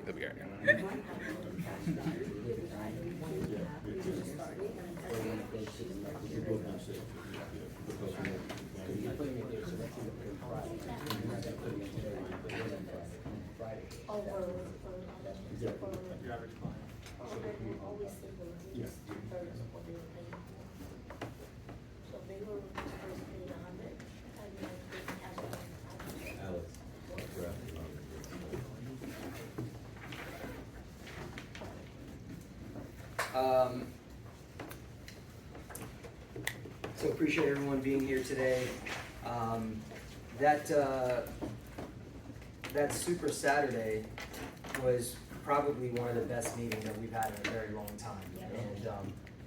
They'll be all right. So they were supposed to pay 100, and then they have So appreciate everyone being here today. That Super Saturday was probably one of the best meetings that we've had in a very long time. And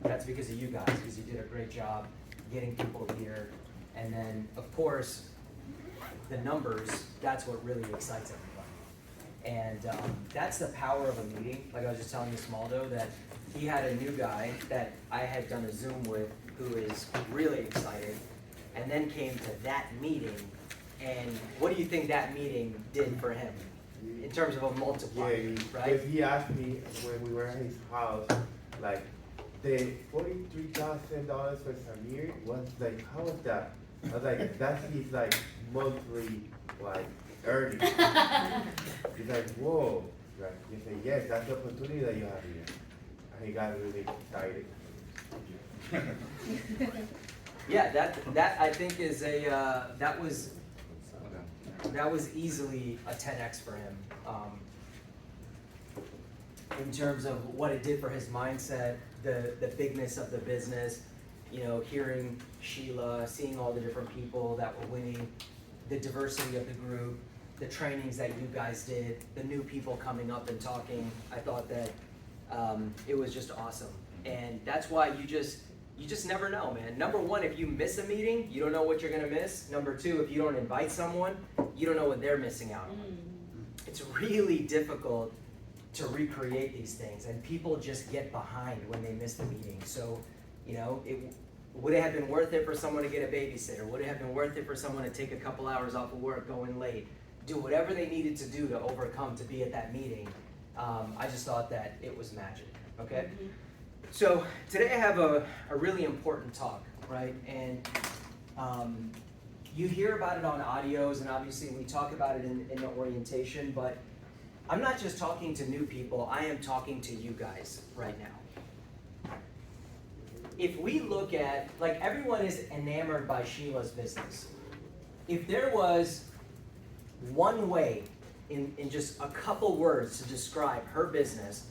that's because of you guys, because you did a great job getting people here. And then, of course, the numbers, that's what really excites everybody. And that's the power of a meeting. Like I was just telling you, Smaldo, that he had a new guy that I had done a Zoom with who is really excited, and then came to that meeting. And what do you think that meeting did for him in terms of a multiplier, right? Because he asked me when we were at his house, like, the $43,000 for Samir was like, how was that? I was like, that's his like monthly like earnings. He's like, whoa. Like, he said, yes, that's the opportunity that you have here. And he got really excited. Yeah, that I think is that was easily a 10x for him in terms of what it did for his mindset, the bigness of the business, you know, hearing Sheila, seeing all the different people that were winning, the diversity of the group, the trainings that you guys did, the new people coming up and talking. I thought that it was just awesome. And that's why you just never know, man. Number one, if you miss a meeting, you don't know what you're gonna miss. Number two, if you don't invite someone, you don't know what they're missing out on. It's really difficult to recreate these things, and people just get behind when they miss the meeting. So, you know, would it have been worth it for someone to get a babysitter? Would it have been worth it for someone to take a couple hours off of work, go in late, do whatever they needed to do to overcome to be at that meeting? I just thought that it was magic, okay? So today I have a really important talk, right? And you hear about it on audios, and obviously we talk about it in the orientation, but I'm not just talking to new people, I am talking to you guys right now. If we look at, like, everyone is enamored by Sheila's business. If there was one way in just a couple words to describe her business,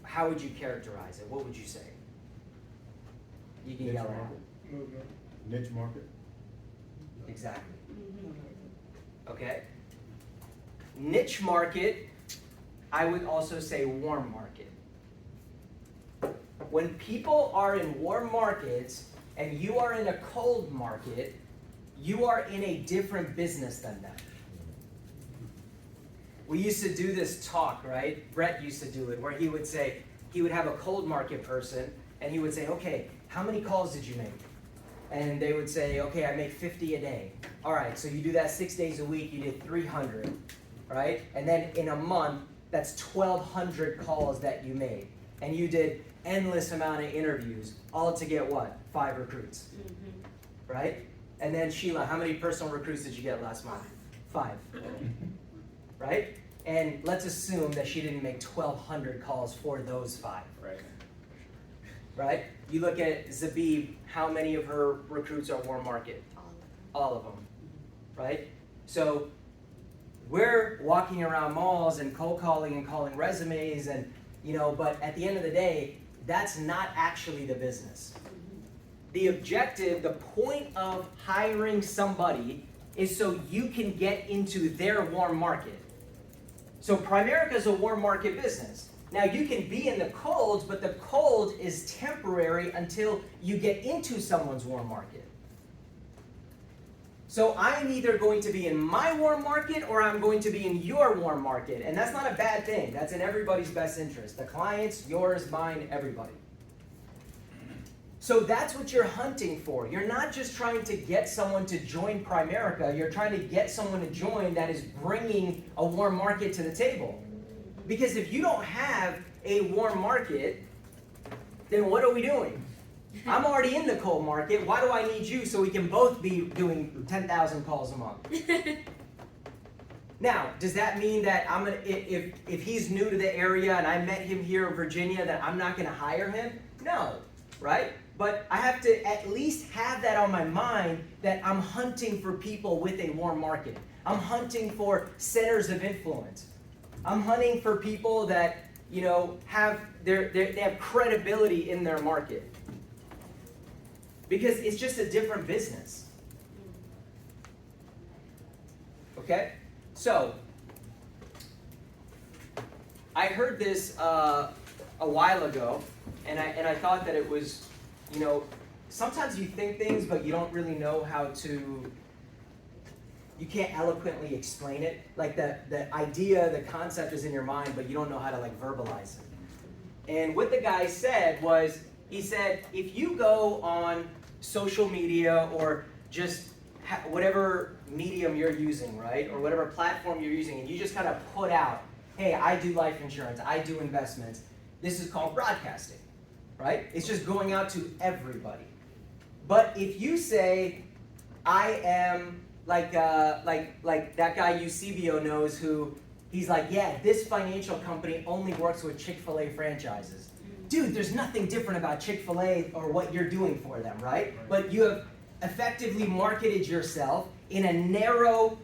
how would you characterize it? What would you say? You can yell at it. Niche market. Exactly. Okay? Niche market, I would also say warm market. When people are in warm markets and you are in a cold market, you are in a different business than them. We used to do this talk, right? Brett used to do it, where he would say, he would have a cold market person, and he would say, okay, how many calls did you make? And they would say, okay, I make 50 a day. All right, so you do that 6 days a week, you did 300, right? And then in a month, that's 1,200 calls that you made. And you did endless amount of interviews, all to get what? 5 recruits, right? And then Sheila, how many personal recruits did you get last month? 5. Right? And let's assume that she didn't make 1,200 calls for those 5. Right. Right? You look at Zabib, how many of her recruits are warm market? All of them. Right? So we're walking around malls and cold calling and calling resumes, and but at the end of the day, that's not actually the business. The objective, the point of hiring somebody is so you can get into their warm market. So Primerica is a warm market business. Now you can be in the cold, but the cold is temporary until you get into someone's warm market. So I'm either going to be in my warm market or I'm going to be in your warm market. And that's not a bad thing. That's in everybody's best interest. The clients, yours, mine, everybody. So that's what you're hunting for. You're not just trying to get someone to join Primerica. You're trying to get someone to join that is bringing a warm market to the table. Because if you don't have a warm market, then what are we doing? I'm already in the cold market. Why do I need you so we can both be doing 10,000 calls a month? Now, does that mean that I'm gonna, if he's new to the area and I met him here in Virginia, that I'm not gonna hire him? No, right? But I have to at least have that on my mind that I'm hunting for people with a warm market. I'm hunting for centers of influence. I'm hunting for people that, you know, they have credibility in their market. Because it's just a different business. Okay? So, I heard this a while ago, and I thought that it was, you know, sometimes you think things, but you don't really know how to, you can't eloquently explain it. Like the idea, the concept is in your mind, but you don't know how to like verbalize it. And what the guy said was, he said, if you go on social media or just whatever medium you're using, right? Or whatever platform you're using, and you just kind of put out, hey, I do life insurance, I do investments. This is called broadcasting, right? It's just going out to everybody. But if you say, I am like that guy Eusebio knows who, he's like, yeah, this financial company only works with Chick-fil-A franchises. Dude, there's nothing different about Chick-fil-A or what you're doing for them, right? But you have effectively marketed yourself in a narrow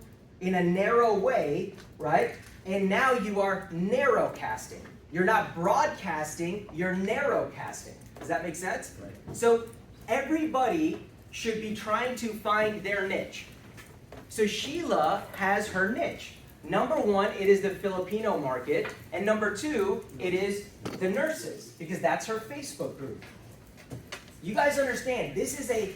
way, right? And now you are narrowcasting. You're not broadcasting, you're narrowcasting. Does that make sense? Right. So everybody should be trying to find their niche. So Sheila has her niche. Number one, it is the Filipino market, and number two, it is the nurses, because that's her Facebook group. You guys understand, this is a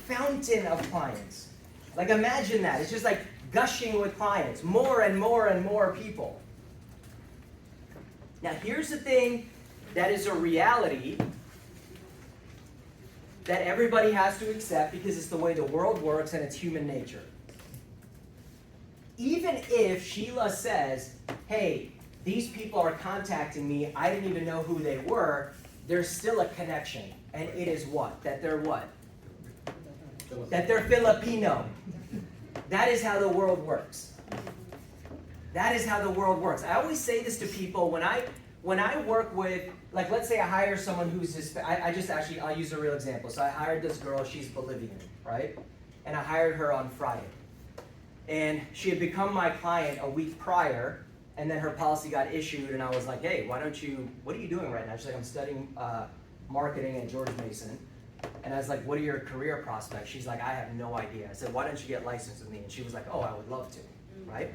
fountain of clients. Like imagine that, it's just like gushing with clients, more and more and more people. Now here's the thing that is a reality that everybody has to accept because it's the way the world works and it's human nature. Even if Sheila says, hey, these people are contacting me, I didn't even know who they were, there's still a connection. And it is what? That they're what? That they're Filipino. That is how the world works. That is how the world works. I always say this to people when I work with, like let's say I hire someone who's Hispanic, I'll use a real example. So I hired this girl, she's Bolivian, right? And I hired her on Friday. And she had become my client a week prior, and then her policy got issued, and I was like, hey, what are you doing right now? She's like, I'm studying marketing at George Mason. And I was like, what are your career prospects? She's like, I have no idea. I said, why don't you get licensed with me? And she was like, oh, I would love to, right?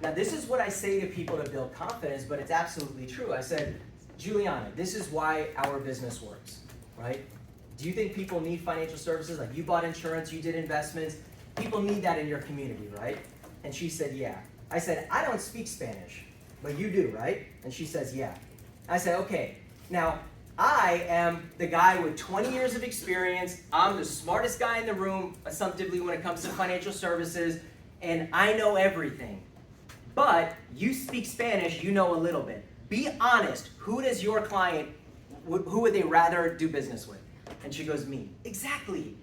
Now, this is what I say to people to build confidence, but it's absolutely true. I said, Juliana, this is why our business works, right? Do you think people need financial services? Like you bought insurance, you did investments. People need that in your community, right? And she said, yeah. I said, I don't speak Spanish, but you do, right? And she says, yeah. I said, okay, now I am the guy with 20 years of experience. I'm the smartest guy in the room, assumptively, when it comes to financial services, and I know everything. But you speak Spanish, you know a little bit. Be honest. Who does your client, who would they rather do business with? And she goes, me. Exactly.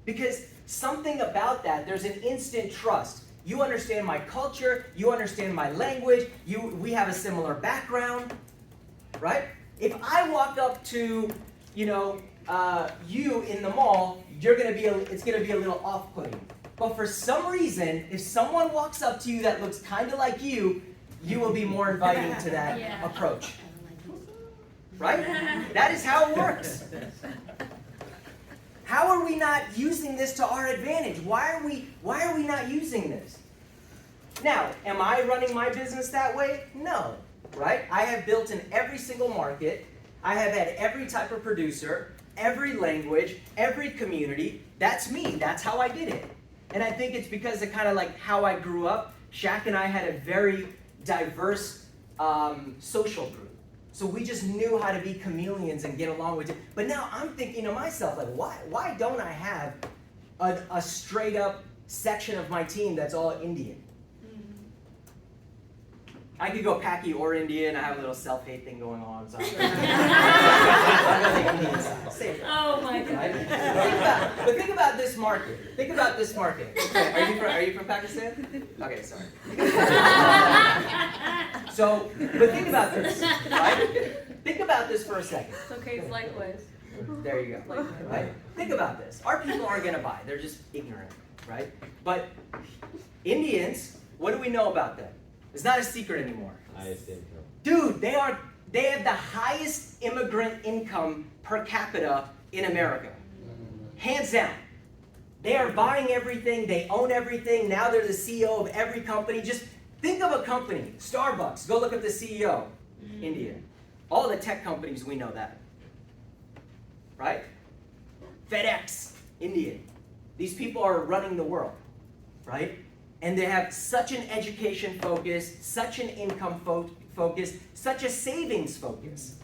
Because something about that, there's an instant trust. You understand my culture, you understand my language, we have a similar background, right? If I walk up to, you in the mall, it's gonna be a little off-putting. But for some reason, if someone walks up to you that looks kind of like you will be more inviting to that approach. Right? That is how it works. How are we not using this to our advantage? Why are we not using this? Now, am I running my business that way? No, right? I have built in every single market. I have had every type of producer, every language, every community. That's me. That's how I did it. And I think it's because of kind of like how I grew up. Shaq and I had a very diverse social group. So we just knew how to be chameleons and get along with it. But now I'm thinking to myself, like, why don't I have a straight up section of my team that's all Indian? I could go Paki or Indian. I have a little self-hate thing going on. So I'm gonna Indian side. Same thing. Oh my God. Right? But think about this market. Think about this market. Okay, are you from Pakistan? Okay, sorry. So, but think about this, right? Think about this for a second. It's okay, it's likewise. There you go. Right? Think about this. Our people aren't gonna buy. They're just ignorant, right? But Indians, what do we know about them? It's not a secret anymore. Highest income. Dude, they have the highest immigrant income per capita in America. Hands down. They are buying everything, they own everything, now they're the CEO of every company. Just think of a company, Starbucks, go look at the CEO, Indian. All the tech companies, we know that. Right? FedEx, Indian. These people are running the world, right? And they have such an education focus, such an income focus, such a savings focus,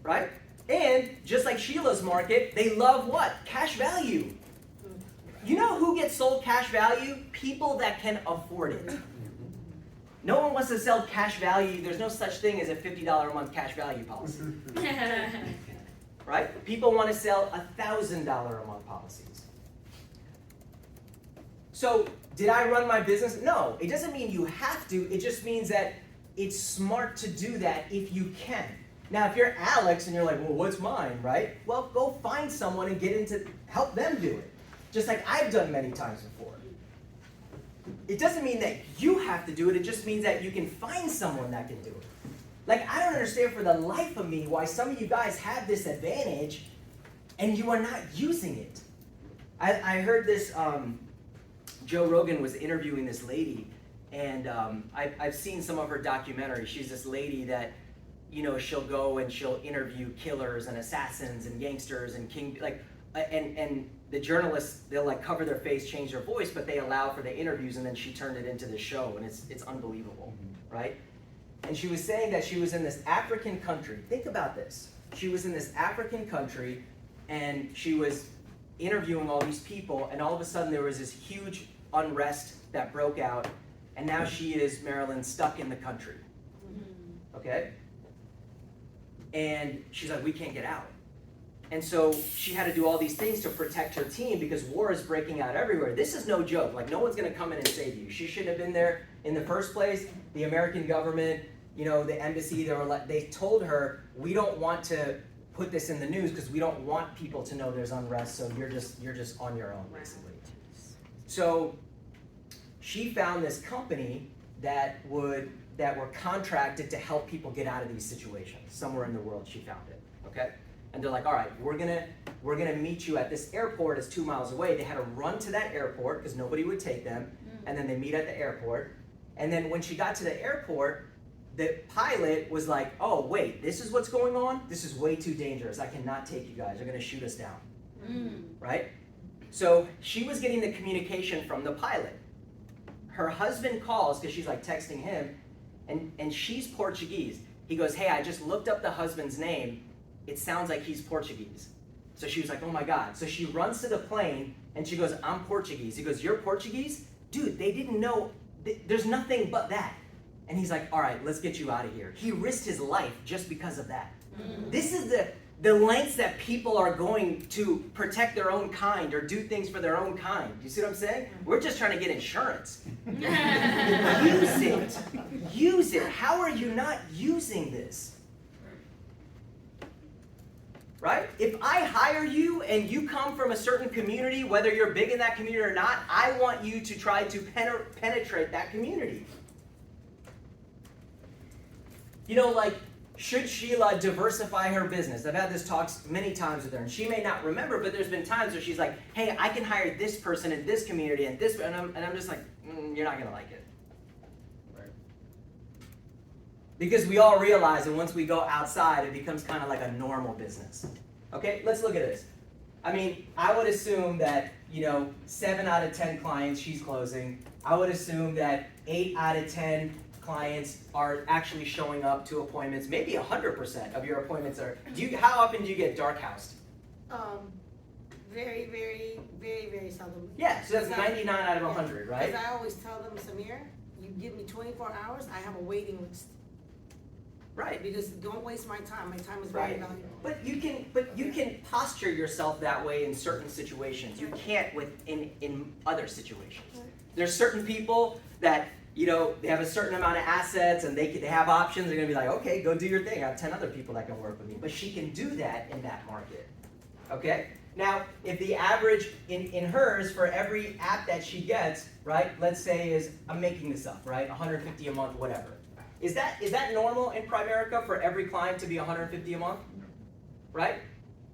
right? And just like Sheila's market, they love what? Cash value. You know who gets sold cash value? People that can afford it. No one wants to sell cash value. There's no such thing as a $50 a month cash value policy. Right? People want to sell $1,000 a month policies. So, did I run my business? No. It doesn't mean you have to. It just means that it's smart to do that if you can. Now, if you're Alex and you're like, well, what's mine, right? Well, go find someone and help them do it. Just like I've done many times before. It doesn't mean that you have to do it. It just means that you can find someone that can do it. Like, I don't understand for the life of me why some of you guys have this advantage and you are not using it. I heard this, Joe Rogan was interviewing this lady, and I've seen some of her documentaries. She's this lady that, you know, she'll go and she'll interview killers and assassins and gangsters and and the journalists, they'll like cover their face, change their voice, but they allow for the interviews, and then she turned it into this show, and it's unbelievable, right? And she was saying that she was in this African country. Think about this. She was in this African country, and she was interviewing all these people, and all of a sudden there was this huge unrest that broke out, and now she is, Marilyn, stuck in the country. Okay? And she's like, we can't get out. And so she had to do all these things to protect her team because war is breaking out everywhere. This is no joke. Like, no one's going to come in and save you. She shouldn't have been there in the first place. The American government, you know, the embassy, they told her, we don't want to put this in the news because we don't want people to know there's unrest, so you're just on your own, basically. So she found this company that were contracted to help people get out of these situations. Somewhere in the world she found it, okay? And they're like, all right, we're gonna meet you at this airport. It's 2 miles away. They had to run to that airport because nobody would take them. And then they meet at the airport. And then when she got to the airport, the pilot was like, oh, wait, this is what's going on? This is way too dangerous. I cannot take you guys. They're gonna shoot us down, right? So she was getting the communication from the pilot. Her husband calls because she's like texting him, and she's Portuguese. He goes, hey, I just looked up the husband's name. It sounds like he's Portuguese. So she was like, oh my God. So she runs to the plane and she goes, I'm Portuguese. He goes, you're Portuguese? Dude, they didn't know, there's nothing but that. And he's like, all right, let's get you out of here. He risked his life just because of that. This is the lengths that people are going to protect their own kind or do things for their own kind. You see what I'm saying? We're just trying to get insurance. Use it. Use it. How are you not using this? Right? If I hire you and you come from a certain community, whether you're big in that community or not, I want you to try to penetrate that community. You know, like, should Sheila diversify her business? I've had this talks many times with her, and she may not remember, but there's been times where she's like, hey, I can hire this person in this community and this, and I'm just like, you're not going to like it. Right? Because we all realize that once we go outside, it becomes kind of like a normal business. Okay, let's look at this. I mean, I would assume that, 7 out of 10 clients she's closing. I would assume that 8 out of 10 clients are actually showing up to appointments. Maybe 100% of your appointments are. How often do you get dark housed? Very, very, very, very seldom. Yeah, so that's 99 out of 100, right? Because I always tell them, Samir, you give me 24 hours, I have a waiting list. Right. Because don't waste my time is very Right. valuable. But you can posture yourself that way in certain situations. You can't in other situations. There's certain people that, you know, they have a certain amount of assets and they have options. They're gonna be like, okay, go do your thing. I have 10 other people that can work with me. But she can do that in that market. Okay? Now, if the average in hers for every app that she gets, right, let's say is, I'm making this up, right, 150 a month, whatever. Is that normal in Primerica for every client to be 150 a month? Right?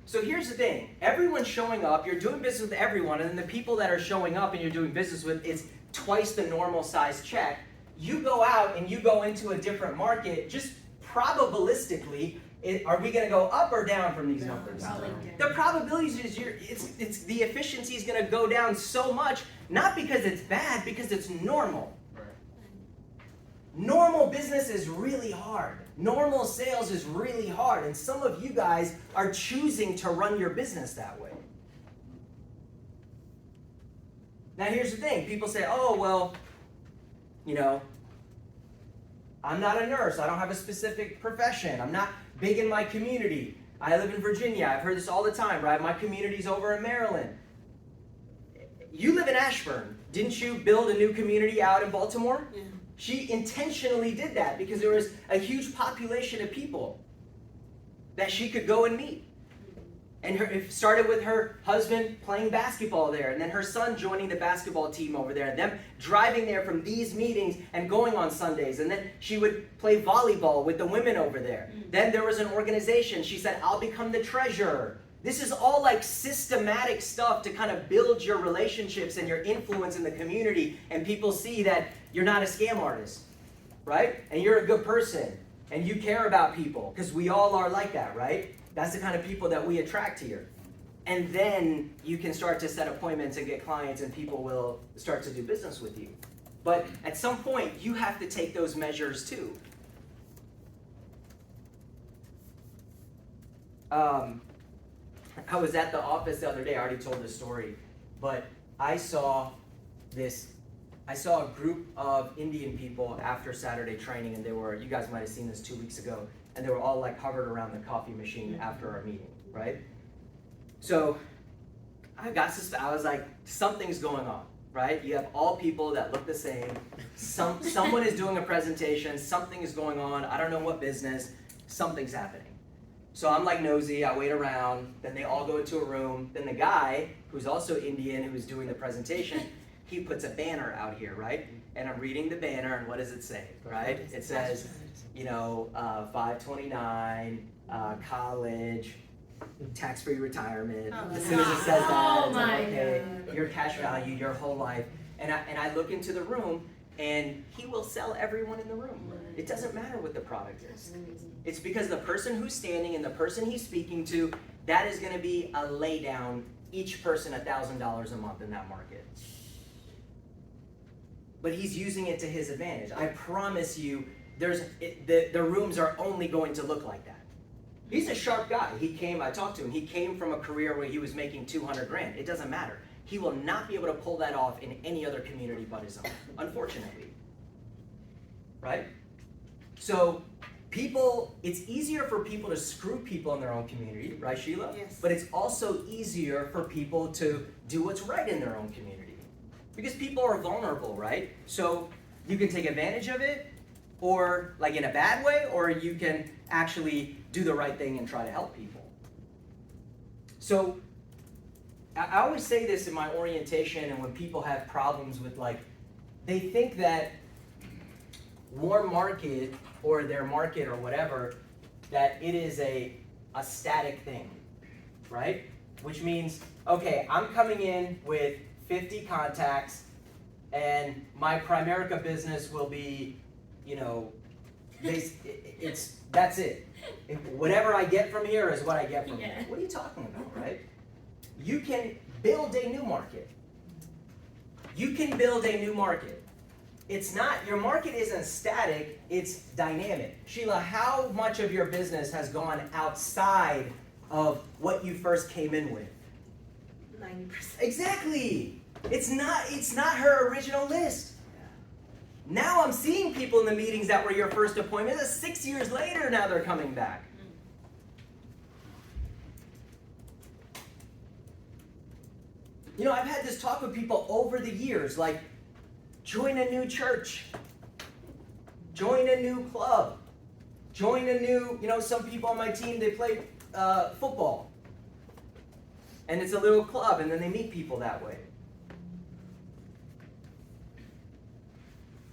So here's the thing. Everyone's showing up, you're doing business with everyone, and then the people that are showing up and you're doing business with, it's twice the normal size check. You go out and you go into a different market, just probabilistically, are we going to go up or down from these numbers? The probabilities is the efficiency is going to go down so much, not because it's bad, because it's normal. Normal business is really hard. Normal sales is really hard. And some of you guys are choosing to run your business that way. Now here's the thing. People say, oh, well, you know, I'm not a nurse. I don't have a specific profession. I'm not big in my community. I live in Virginia. I've heard this all the time, right? My community's over in Maryland. You live in Ashburn. Didn't you build a new community out in Baltimore? Yeah. She intentionally did that because there was a huge population of people that she could go and meet. And it started with her husband playing basketball there, and then her son joining the basketball team over there, and them driving there from these meetings and going on Sundays. And then she would play volleyball with the women over there. Then there was an organization. She said, I'll become the treasurer. This is all like systematic stuff to kind of build your relationships and your influence in the community, and people see that you're not a scam artist, right? And you're a good person, and you care about people, because we all are like that, right? That's the kind of people that we attract here. And then you can start to set appointments and get clients, and people will start to do business with you. But at some point, you have to take those measures too. I was at the office the other day. I already told this story, but I saw a group of Indian people after Saturday training, and you guys might have seen this 2 weeks ago, and they were all like hovered around the coffee machine after our meeting, right? So I was like, something's going on, right? You have all people that look the same. Someone is doing a presentation, something is going on, I don't know what business, something's happening. So I'm like nosy, I wait around, then they all go into a room, then the guy, who's also Indian, who's doing the presentation, he puts a banner out here, right? And I'm reading the banner, and what does it say, right? It says, 529, college, tax-free retirement. As soon as it says that, it's like, okay, your cash value, your whole life. And I look into the room, and he will sell everyone in the room. It doesn't matter what the product is. It's because the person who's standing and the person he's speaking to, that is going to be a laydown, each person $1,000 a month in that market. But he's using it to his advantage. I promise you, the rooms are only going to look like that. He's a sharp guy. I talked to him, he came from a career where he was making 200 grand. It doesn't matter. He will not be able to pull that off in any other community but his own, unfortunately. Right? So it's easier for people to screw people in their own community, right, Sheila? Yes. But it's also easier for people to do what's right in their own community. Because people are vulnerable, right? So you can take advantage of it, or like in a bad way, or you can actually do the right thing and try to help people. So I always say this in my orientation, and when people have problems with they think that warm market or their market or whatever, that it is a static thing, right? Which means, okay, I'm coming in with 50 contacts, and my Primerica business will be, that's it. Whatever I get from here is what I get from here. What are you talking about, right? You can build a new market. You can build a new market. Your market isn't static, it's dynamic. Sheila, how much of your business has gone outside of what you first came in with? 90%. Exactly. It's not her original list. Now I'm seeing people in the meetings that were your first appointment. That's 6 years later, now they're coming back. You know, I've had this talk with people over the years, like, join a new church, join a new club, join a new, you know, some people on my team, they play football. And it's a little club, and then they meet people that way.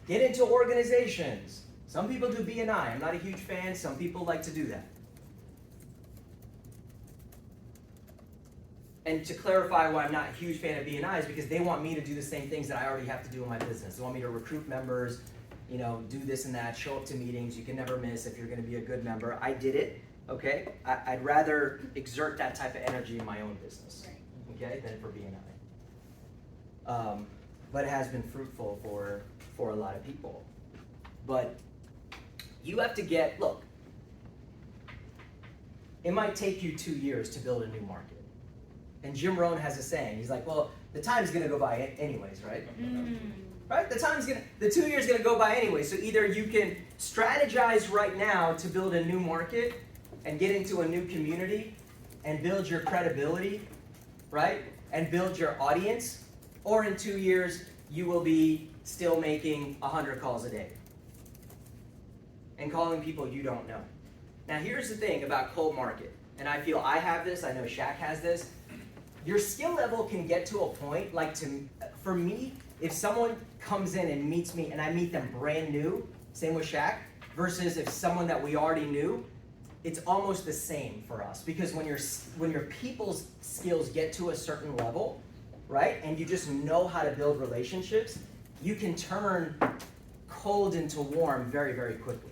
Get into organizations. Some people do BNI. I'm not a huge fan. Some people like to do that. And to clarify why I'm not a huge fan of BNI is because they want me to do the same things that I already have to do in my business. They want me to recruit members, you know, do this and that, show up to meetings. You can never miss if you're going to be a good member. I did it, okay? I'd rather exert that type of energy in my own business, okay, than for BNI. But it has been fruitful for a lot of people. But you have to get, look, it might take you 2 years to build a new market. And Jim Rohn has a saying, he's like, well, the time's gonna go by anyways, right? Right? The 2 years gonna go by anyway. So either you can strategize right now to build a new market and get into a new community and build your credibility, right? And build your audience, or in 2 years, you will be still making 100 calls a day and calling people you don't know. Now here's the thing about cold market, and I feel I have this, I know Shaq has this. Your skill level can get to a point, like for me, if someone comes in and meets me and I meet them brand new, same with Shaq, versus if someone that we already knew, it's almost the same for us. Because when your people's skills get to a certain level, right, and you just know how to build relationships, you can turn cold into warm very, very quickly.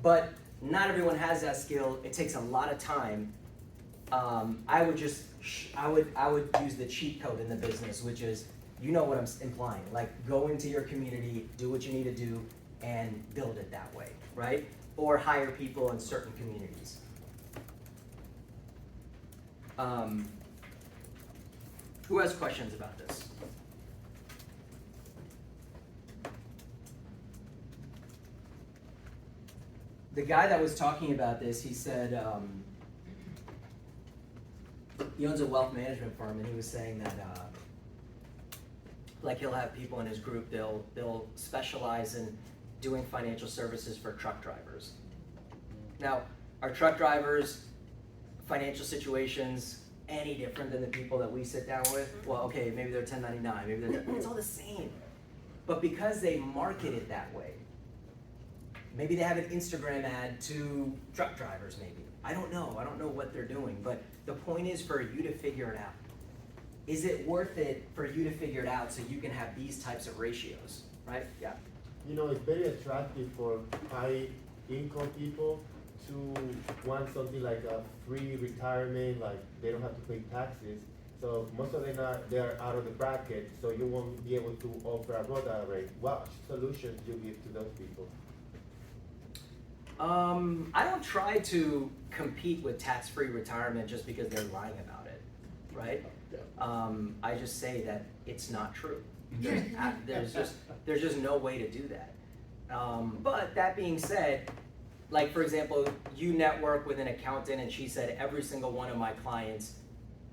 But not everyone has that skill. It takes a lot of time. I would use the cheat code in the business, which is, you know what I'm implying, like go into your community, do what you need to do, and build it that way, right? Or hire people in certain communities. Who has questions about this? The guy that was talking about this, he said, he owns a wealth management firm, and he was saying that, like he'll have people in his group, they'll specialize in doing financial services for truck drivers. Now, are truck drivers' financial situations any different than the people that we sit down with? Well, okay, maybe they're 1099, maybe it's all the same. But because they market it that way, maybe they have an Instagram ad to truck drivers, maybe. I don't know what they're doing, but the point is for you to figure it out. Is it worth it for you to figure it out so you can have these types of ratios, right? Yeah. You know, it's very attractive for high income people to want something like a free retirement, like they don't have to pay taxes. So most of them they're out of the bracket, so you won't be able to offer a Roth IRA. What solutions do you give to those people? I don't try to compete with tax-free retirement just because they're lying about it, right? I just say that it's not true. There's just no way to do that. But that being said, like for example, you network with an accountant and she said every single one of my clients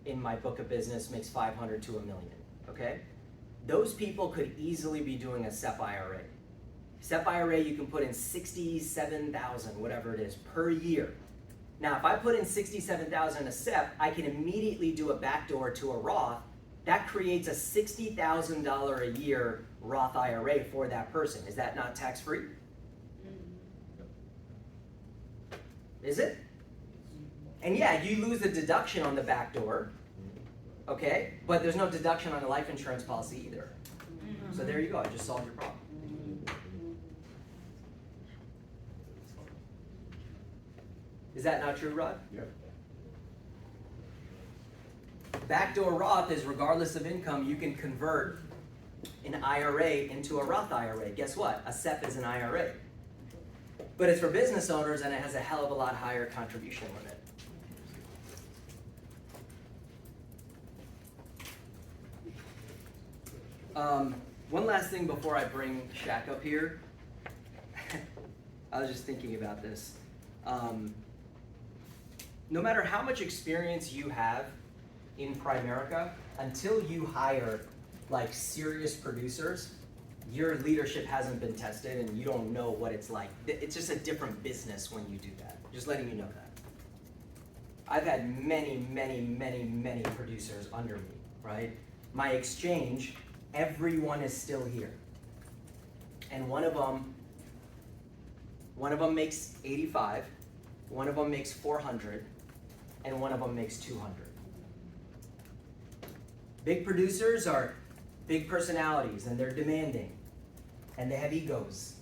in my book of business makes 500 to $1 million, okay? Those people could easily be doing a SEP IRA. SEP IRA, you can put in $67,000, whatever it is, per year. Now, if I put in $67,000 in a SEP, I can immediately do a backdoor to a Roth. That creates a $60,000 a year Roth IRA for that person. Is that not tax-free? Is it? And yeah, you lose the deduction on the backdoor, okay? But there's no deduction on the life insurance policy either. So there you go, I just solved your problem. Is that not true, Rod? Yep. Backdoor Roth is regardless of income, you can convert an IRA into a Roth IRA. Guess what? A SEP is an IRA. But it's for business owners and it has a hell of a lot higher contribution limit. one last thing before I bring Shaq up here. I was just thinking about this. No matter how much experience you have in Primerica, until you hire like serious producers, your leadership hasn't been tested and you don't know what it's like. It's just a different business when you do that. Just letting you know that. I've had many producers under me, right? My exchange, everyone is still here. And one of them makes 85, one of them makes 400, and one of them makes 200. Big producers are big personalities and they're demanding and they have egos.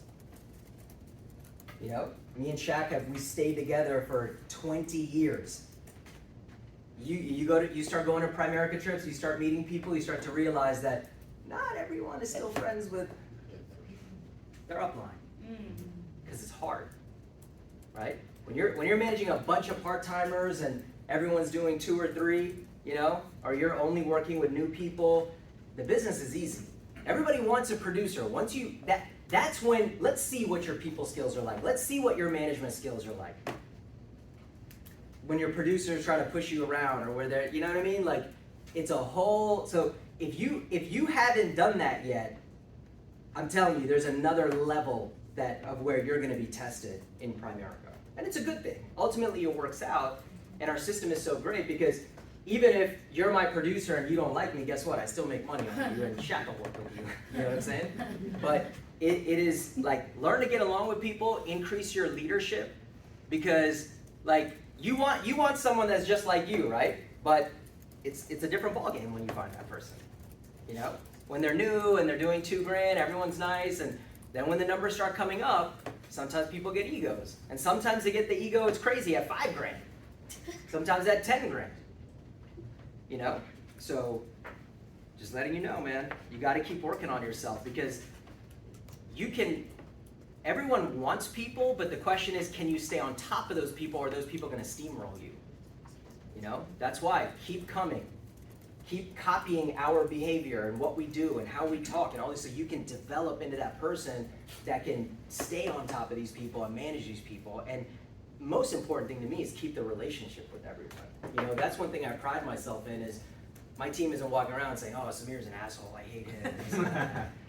You know, me and Shaq we stayed together for 20 years. You start going to Primerica trips, you start meeting people, you start to realize that not everyone is still friends with their upline. Because it's hard, right? When you're managing a bunch of part-timers and everyone's doing 2 or 3, you know, or you're only working with new people, the business is easy. Everybody wants a producer. Once that's when, let's see what your people skills are like. Let's see what your management skills are like. When your producers try to push you around or where they're, you know what I mean? Like, it's a whole, so if you haven't done that yet, I'm telling you, there's another level of where you're gonna be tested in Primerica. And it's a good thing. Ultimately, it works out, and our system is so great because even if you're my producer and you don't like me, guess what? I still make money on you and Shaq will work with you. You know what I'm saying? But it is like, learn to get along with people, increase your leadership, because like you want someone that's just like you, right? But it's a different ballgame when you find that person. You know? When they're new and they're doing $2,000, everyone's nice, and then when the numbers start coming up, sometimes people get egos. And sometimes they get the ego, it's crazy, at $5,000. Sometimes at $10,000. You know? So, just letting you know, man, you gotta keep working on yourself because everyone wants people, but the question is, can you stay on top of those people or are those people gonna steamroll you? You know? That's why, keep coming. Keep copying our behavior and what we do and how we talk and all this so you can develop into that person that can stay on top of these people and manage these people. And most important thing to me is keep the relationship with everyone. You know, that's one thing I pride myself in is my team isn't walking around saying, oh, Samir's an asshole, I hate him.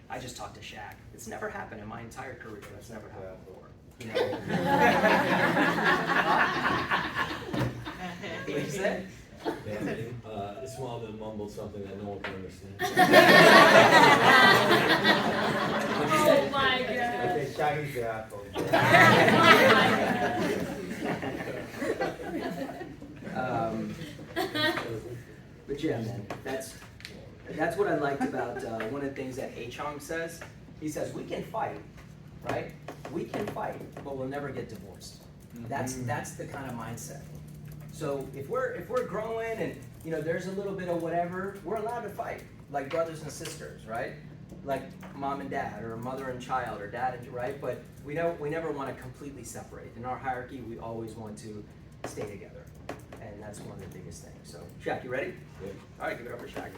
I just talked to Shaq. It's never happened in my entire career. That's never happened before. You know? What did you say? Yeah, Ismail mumbled something that no one can understand. Oh my God. Okay, Shaggy's the asshole. But yeah, man, that's what I liked about one of the things that H-Hong says. He says, we can fight, right? We can fight, but we'll never get divorced. That's the kind of mindset. So if we're growing and you know there's a little bit of whatever, we're allowed to fight like brothers and sisters, right? Like mom and dad, or mother and child, or dad and right. But we never want to completely separate. In our hierarchy, we always want to stay together, and that's one of the biggest things. So, Shaq, you ready? Yeah. All right, give it up for Shaq.